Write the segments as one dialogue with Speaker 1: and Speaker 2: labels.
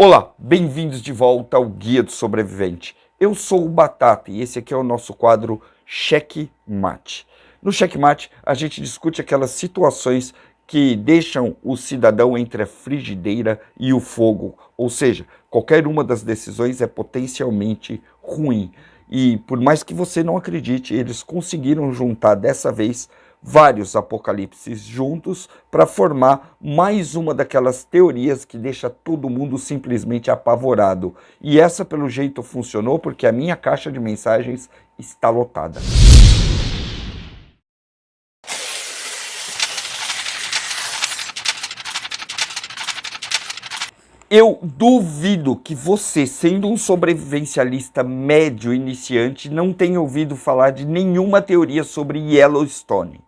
Speaker 1: Olá, bem-vindos de volta ao Guia do Sobrevivente. Eu sou o Batata e esse aqui é o nosso quadro Cheque Mate. No Cheque Mate, a gente discute aquelas situações que deixam o cidadão entre a frigideira e o fogo. Ou seja, qualquer uma das decisões é potencialmente ruim. E por mais que você não acredite, eles conseguiram juntar dessa vez vários apocalipses juntos para formar mais uma daquelas teorias que deixa todo mundo simplesmente apavorado. E essa, pelo jeito, funcionou porque a minha caixa de mensagens está lotada. Eu duvido que você, sendo um sobrevivencialista médio iniciante, não tenha ouvido falar de nenhuma teoria sobre Yellowstone.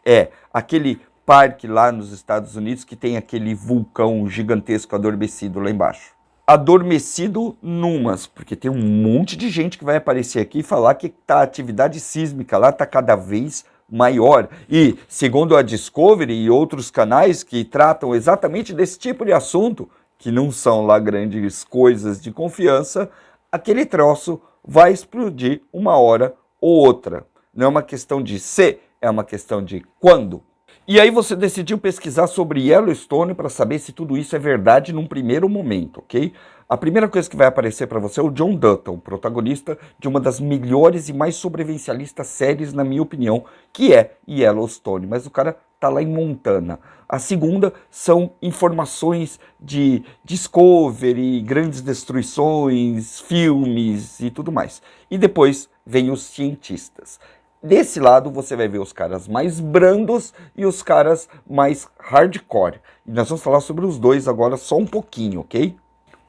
Speaker 1: É, aquele parque lá nos Estados Unidos que tem aquele vulcão gigantesco adormecido lá embaixo. Adormecido numas, porque tem um monte de gente que vai aparecer aqui e falar que a atividade sísmica lá está cada vez maior. E, segundo a Discovery e outros canais que tratam exatamente desse tipo de assunto, que não são lá grandes coisas de confiança, aquele troço vai explodir uma hora ou outra. Não é uma questão de se, é uma questão de quando. E aí você decidiu pesquisar sobre Yellowstone para saber se tudo isso é verdade num primeiro momento, ok? A primeira coisa que vai aparecer para você é o John Dutton, protagonista de uma das melhores e mais sobrevivencialistas séries, na minha opinião, que é Yellowstone. Mas o cara tá lá em Montana. A segunda são informações de Discovery, grandes destruições, filmes e tudo mais. E depois vem os cientistas. Desse lado você vai ver os caras mais brandos e os caras mais hardcore. E nós vamos falar sobre os dois agora só um pouquinho, ok?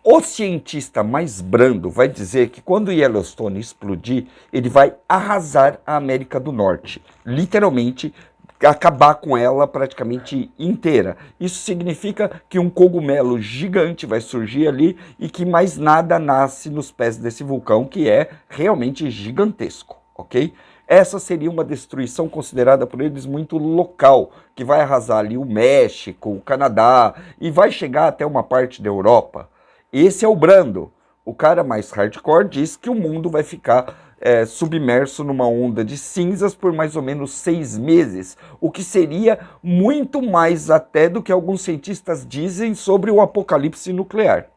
Speaker 1: O cientista mais brando vai dizer que quando Yellowstone explodir, ele vai arrasar a América do Norte. Literalmente, acabar com ela praticamente inteira. Isso significa que um cogumelo gigante vai surgir ali e que mais nada nasce nos pés desse vulcão, que é realmente gigantesco, ok? Essa seria uma destruição considerada por eles muito local, que vai arrasar ali o México, o Canadá e vai chegar até uma parte da Europa. Esse é o brando. O cara mais hardcore diz que o mundo vai ficar submerso numa onda de cinzas por mais ou menos 6 meses, o que seria muito mais até do que alguns cientistas dizem sobre o apocalipse nuclear.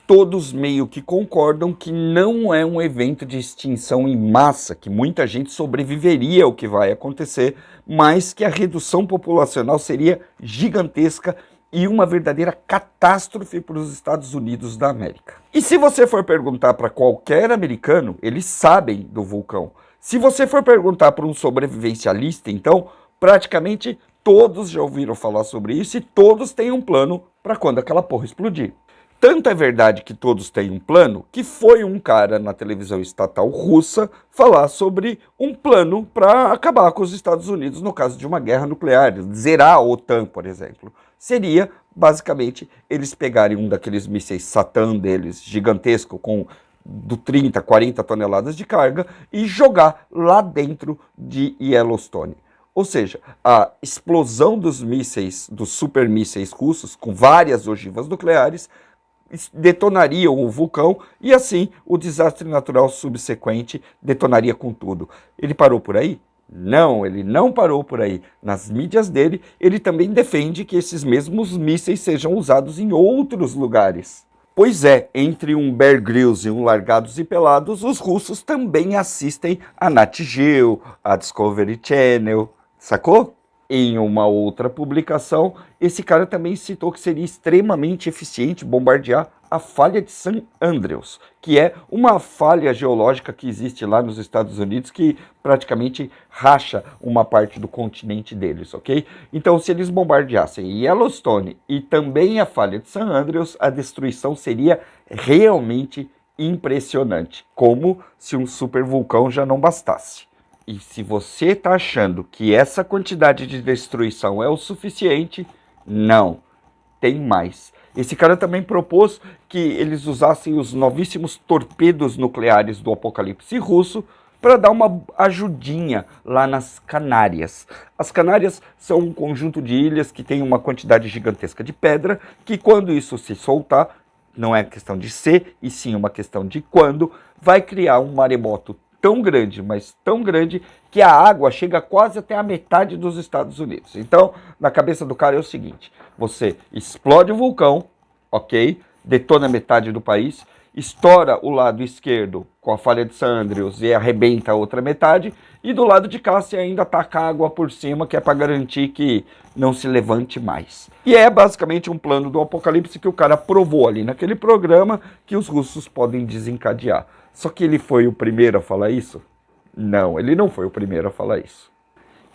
Speaker 1: Todos meio que concordam que não é um evento de extinção em massa, que muita gente sobreviveria ao que vai acontecer, mas que a redução populacional seria gigantesca e uma verdadeira catástrofe para os Estados Unidos da América. E se você for perguntar para qualquer americano, eles sabem do vulcão. Se você for perguntar para um sobrevivencialista, então, praticamente todos já ouviram falar sobre isso e todos têm um plano para quando aquela porra explodir. Tanto é verdade que todos têm um plano, que foi um cara na televisão estatal russa falar sobre um plano para acabar com os Estados Unidos no caso de uma guerra nuclear, zerar a OTAN, por exemplo. Seria, basicamente, eles pegarem um daqueles mísseis Satã deles, gigantesco, com 30, 40 toneladas de carga, e jogar lá dentro de Yellowstone. Ou seja, a explosão dos mísseis, dos supermísseis russos, com várias ogivas nucleares, detonariam o vulcão e assim o desastre natural subsequente detonaria com tudo. Ele parou por aí? Não, ele não parou por aí. Nas mídias dele, ele também defende que esses mesmos mísseis sejam usados em outros lugares. Pois é, entre um Bear Grylls e um Largados e Pelados, os russos também assistem a Nat Geo, a Discovery Channel, sacou? Em uma outra publicação, esse cara também citou que seria extremamente eficiente bombardear a falha de San Andreas, que é uma falha geológica que existe lá nos Estados Unidos que praticamente racha uma parte do continente deles, ok? Então, se eles bombardeassem Yellowstone e também a falha de San Andreas, a destruição seria realmente impressionante, como se um supervulcão já não bastasse. E se você está achando que essa quantidade de destruição é o suficiente, não, tem mais. Esse cara também propôs que eles usassem os novíssimos torpedos nucleares do apocalipse russo para dar uma ajudinha lá nas Canárias. As Canárias são um conjunto de ilhas que tem uma quantidade gigantesca de pedra, que quando isso se soltar, não é questão de ser, e sim uma questão de quando, vai criar um maremoto tão grande, mas tão grande, que a água chega quase até a metade dos Estados Unidos. Então, na cabeça do cara é o seguinte, você explode o vulcão, ok? Detona metade do país, estoura o lado esquerdo com a falha de San Andreas e arrebenta a outra metade, e do lado de cá você ainda taca água por cima, que é para garantir que não se levante mais. E é basicamente um plano do apocalipse que o cara provou ali naquele programa que os russos podem desencadear. Só que ele foi o primeiro a falar isso? Não, ele não foi o primeiro a falar isso.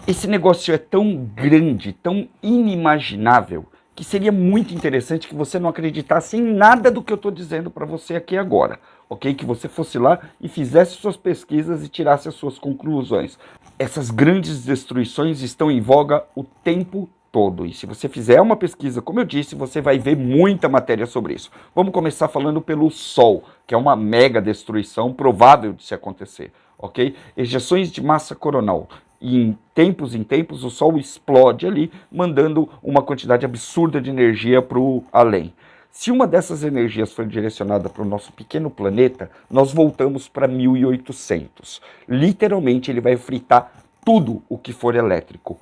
Speaker 1: Esse negócio é tão grande, tão inimaginável, que seria muito interessante que você não acreditasse em nada do que eu estou dizendo para você aqui agora, ok? Que você fosse lá e fizesse suas pesquisas e tirasse as suas conclusões. Essas grandes destruições estão em voga o tempo todo, e se você fizer uma pesquisa, como eu disse, você vai ver muita matéria sobre isso. Vamos começar falando pelo Sol, que é uma mega destruição provável de se acontecer, ok? Ejeções de massa coronal. E em tempos o Sol explode ali, mandando uma quantidade absurda de energia para o além. Se uma dessas energias for direcionada para o nosso pequeno planeta, nós voltamos para 1800. Literalmente ele vai fritar tudo o que for elétrico.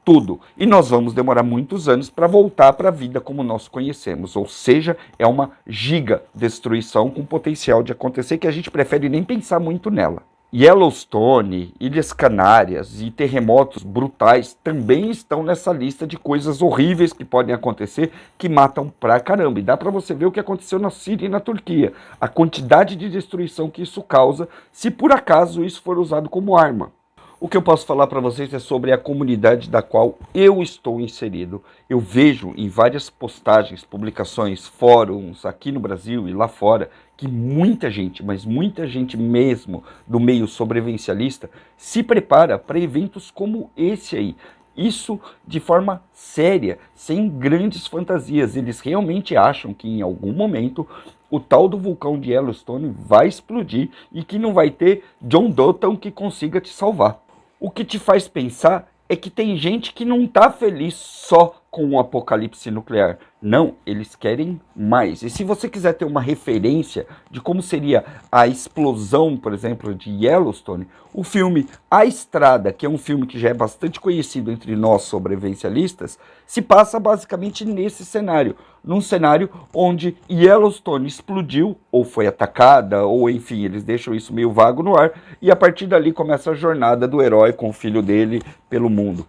Speaker 1: Tudo. E nós vamos demorar muitos anos para voltar para a vida como nós conhecemos. Ou seja, é uma giga destruição com potencial de acontecer que a gente prefere nem pensar muito nela. Yellowstone, Ilhas Canárias e terremotos brutais também estão nessa lista de coisas horríveis que podem acontecer, que matam pra caramba. E dá pra você ver o que aconteceu na Síria e na Turquia. A quantidade de destruição que isso causa, se por acaso isso for usado como arma. O que eu posso falar para vocês é sobre a comunidade da qual eu estou inserido. Eu vejo em várias postagens, publicações, fóruns aqui no Brasil e lá fora, que muita gente, mas muita gente mesmo do meio sobrevivencialista se prepara para eventos como esse aí. Isso de forma séria, sem grandes fantasias. Eles realmente acham que em algum momento o tal do vulcão de Yellowstone vai explodir e que não vai ter John Dutton que consiga te salvar. O que te faz pensar é que tem gente que não está feliz só com o apocalipse nuclear. Não, eles querem mais. E se você quiser ter uma referência de como seria a explosão, por exemplo, de Yellowstone, o filme A Estrada, que é um filme que já é bastante conhecido entre nós sobrevivencialistas, se passa basicamente nesse cenário. Num cenário onde Yellowstone explodiu, ou foi atacada, ou enfim, eles deixam isso meio vago no ar, e a partir dali começa a jornada do herói com o filho dele pelo mundo.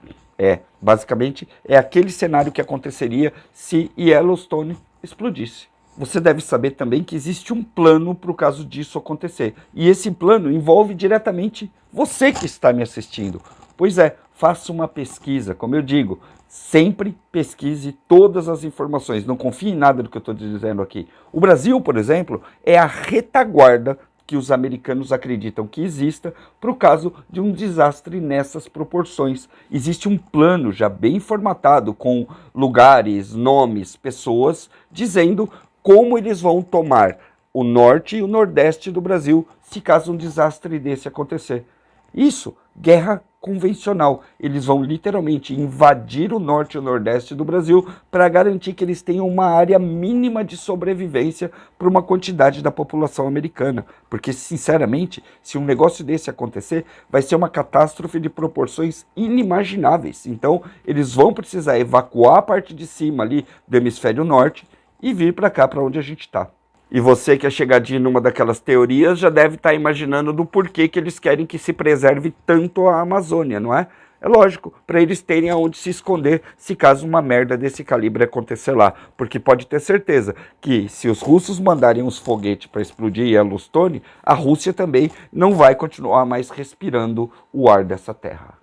Speaker 1: Basicamente, é aquele cenário que aconteceria se Yellowstone explodisse. Você deve saber também que existe um plano para o caso disso acontecer. E esse plano envolve diretamente você que está me assistindo. Pois é, faça uma pesquisa. Como eu digo, sempre pesquise todas as informações. Não confie em nada do que eu estou dizendo aqui. O Brasil, por exemplo, é a retaguarda que os americanos acreditam que exista para o caso de um desastre nessas proporções. Existe um plano já bem formatado com lugares, nomes, pessoas, dizendo como eles vão tomar o norte e o nordeste do Brasil se caso um desastre desse acontecer. Isso, guerra convencional. Eles vão literalmente invadir o norte e o nordeste do Brasil para garantir que eles tenham uma área mínima de sobrevivência para uma quantidade da população americana. Porque, sinceramente, se um negócio desse acontecer, vai ser uma catástrofe de proporções inimagináveis. Então, eles vão precisar evacuar a parte de cima ali do hemisfério norte e vir para cá, para onde a gente está. E você que é chegadinho numa daquelas teorias já deve estar imaginando do porquê que eles querem que se preserve tanto a Amazônia, não é? É lógico, para eles terem aonde se esconder se caso uma merda desse calibre acontecer lá. Porque pode ter certeza que se os russos mandarem uns foguetes para explodir Yellowstone, a Rússia também não vai continuar mais respirando o ar dessa terra.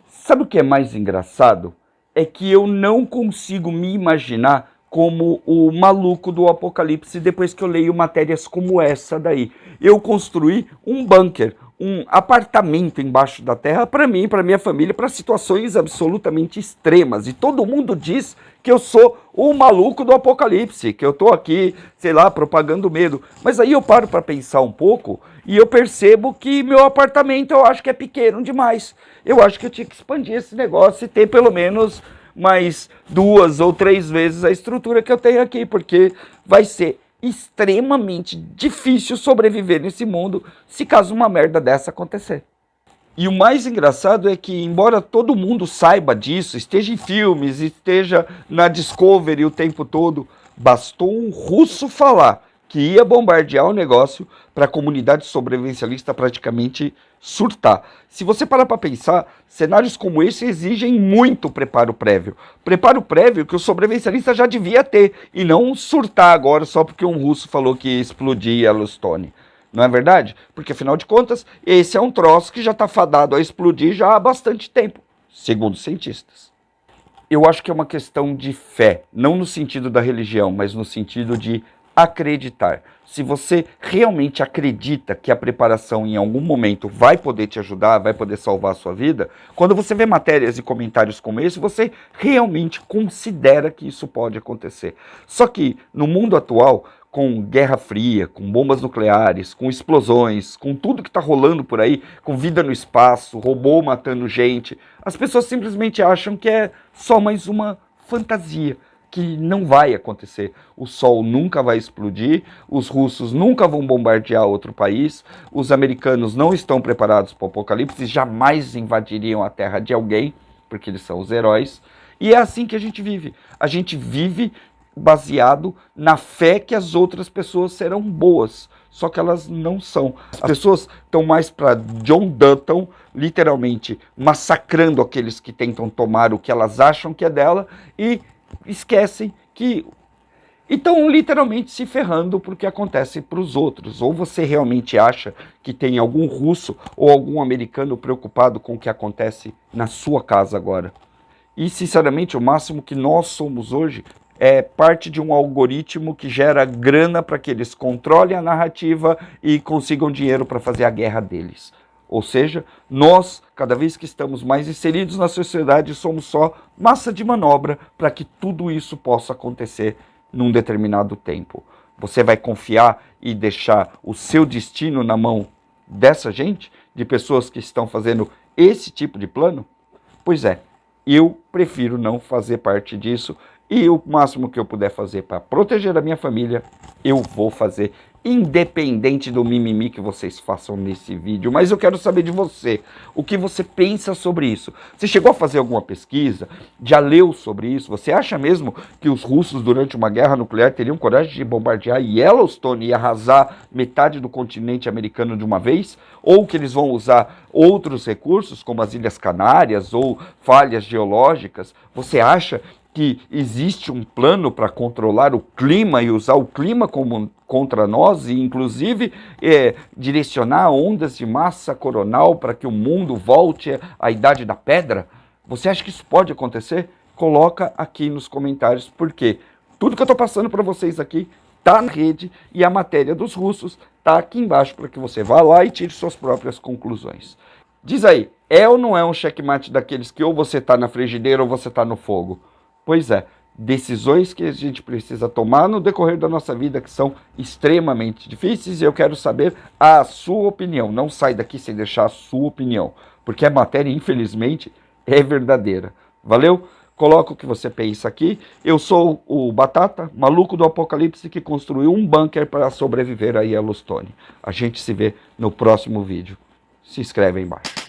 Speaker 1: Sabe o que é mais engraçado? É que eu não consigo me imaginar como o maluco do apocalipse depois que eu leio matérias como essa daí. Eu construí um bunker, um apartamento embaixo da terra para mim, para minha família, para situações absolutamente extremas. E todo mundo diz que eu sou o maluco do apocalipse, que eu estou aqui, sei lá, propagando medo. Mas aí eu paro para pensar um pouco e eu percebo que meu apartamento eu acho que é pequeno demais. Eu acho que eu tinha que expandir esse negócio e ter pelo menos mais 2 ou 3 vezes a estrutura que eu tenho aqui, porque vai ser extremamente difícil sobreviver nesse mundo se caso uma merda dessa acontecer. E o mais engraçado é que, embora todo mundo saiba disso, esteja em filmes, esteja na Discovery o tempo todo, bastou um russo falar que ia bombardear o negócio para a comunidade sobrevivencialista praticamente surtar. Se você parar para pensar, cenários como esse exigem muito preparo prévio. Preparo prévio que o sobrevivencialista já devia ter, e não surtar agora só porque um russo falou que ia explodir Yellowstone. Não é verdade? Porque, afinal de contas, esse é um troço que já está fadado a explodir já há bastante tempo, segundo cientistas. Eu acho que é uma questão de fé, não no sentido da religião, mas no sentido de acreditar. Se você realmente acredita que a preparação em algum momento vai poder te ajudar, vai poder salvar a sua vida, quando você vê matérias e comentários como esse, você realmente considera que isso pode acontecer. Só que no mundo atual, com guerra fria, com bombas nucleares, com explosões, com tudo que está rolando por aí, com vida no espaço, robô matando gente, as pessoas simplesmente acham que é só mais uma fantasia, que não vai acontecer. O Sol nunca vai explodir, os russos nunca vão bombardear outro país, os americanos não estão preparados para o apocalipse, jamais invadiriam a terra de alguém, porque eles são os heróis, e é assim que a gente vive. A gente vive baseado na fé que as outras pessoas serão boas, só que elas não são. As pessoas estão mais para John Dutton, literalmente massacrando aqueles que tentam tomar o que elas acham que é dela, e esquecem que estão literalmente se ferrando porque acontece para os outros. Ou você realmente acha que tem algum russo ou algum americano preocupado com o que acontece na sua casa agora? E, sinceramente, o máximo que nós somos hoje é parte de um algoritmo que gera grana para que eles controlem a narrativa e consigam dinheiro para fazer a guerra deles. Ou seja, nós, cada vez que estamos mais inseridos na sociedade, somos só massa de manobra para que tudo isso possa acontecer num determinado tempo. Você vai confiar e deixar o seu destino na mão dessa gente, de pessoas que estão fazendo esse tipo de plano? Pois é, eu prefiro não fazer parte disso, e o máximo que eu puder fazer para proteger a minha família, eu vou fazer, independente do mimimi que vocês façam nesse vídeo. Mas eu quero saber de você, o que você pensa sobre isso? Você chegou a fazer alguma pesquisa? Já leu sobre isso? Você acha mesmo que os russos, durante uma guerra nuclear, teriam coragem de bombardear Yellowstone e arrasar metade do continente americano de uma vez? Ou que eles vão usar outros recursos, como as Ilhas Canárias ou falhas geológicas? Você acha que existe um plano para controlar o clima e usar o clima como contra nós, e inclusive direcionar ondas de massa coronal para que o mundo volte à idade da pedra? Você acha que isso pode acontecer? Coloca aqui nos comentários, porque tudo que eu estou passando para vocês aqui está na rede, e a matéria dos russos está aqui embaixo para que você vá lá e tire suas próprias conclusões. Diz aí, é ou não é um checkmate daqueles que ou você está na frigideira ou você está no fogo? Pois é, decisões que a gente precisa tomar no decorrer da nossa vida que são extremamente difíceis, e eu quero saber a sua opinião. Não sai daqui sem deixar a sua opinião, porque a matéria, infelizmente, é verdadeira. Valeu? Coloca o que você pensa aqui. Eu sou o Batata, maluco do apocalipse, que construiu um bunker para sobreviver a Yellowstone. A gente se vê no próximo vídeo. Se inscreve aí embaixo.